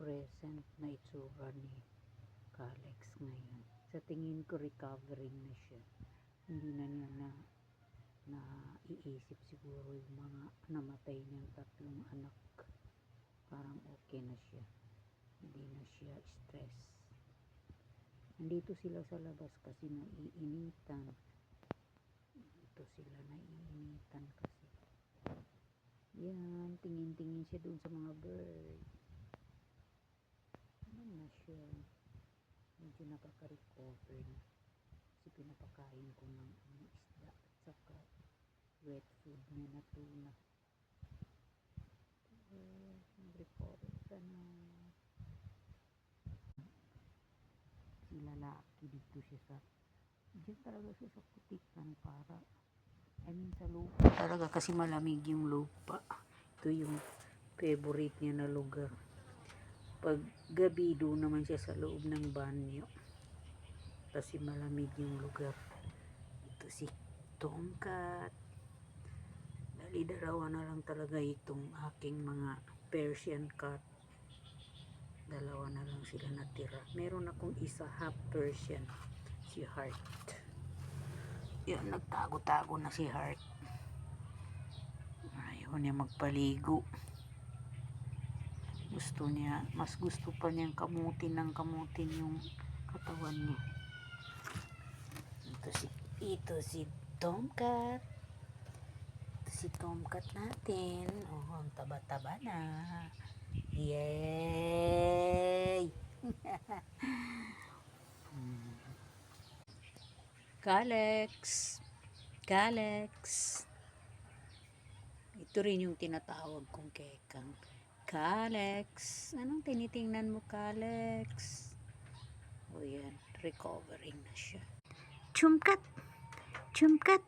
present na itsura ni Kalex ngayon. Sa tingin ko recovering na siya. Hindi na niya na iisip siguro yung mga namatay niyang tatlong anak. Parang okay na siya. Hindi na siya stress. Nandito sila sa labas kasi naiinitan. Dito sila naiinitan kasi. Yan, tingin-tingin siya doon sa mga bird. Ano na siya? Medyo nakaka-recover na. Kasi pinapakain ko ng isda at saka wet food niya na tuna. Nag-recover ka na. Si lalaki dito siya sa diyan talaga siya sa putikan para sa lupa talaga kasi malamig yung lupa. Ito yung favorite niya na lugar. Pag gabi doon naman siya sa loob ng banyo kasi malamig yung lugar. Ito si Tomcat. Dalawa na lang talaga itong aking mga Persian cat. Dalawa na lang sila natira. Meron akong isa half Persian, si Heart. Yan, nagtago-tago na si Heart. Ayaw niya magpaligo. Gusto niya, mas gusto pa niyang kamutin ng kamutin yung katawan niya. Ito si Tomcat. Si Tomcat natin. Oh, ang taba-taba na. Yay! Kalex. Kalex. Ito rin yung tinatawag kong kekang. Kalex. Anong tinitingnan mo, Kalex? O yan, recovering na siya. Chumkat. Chumkat.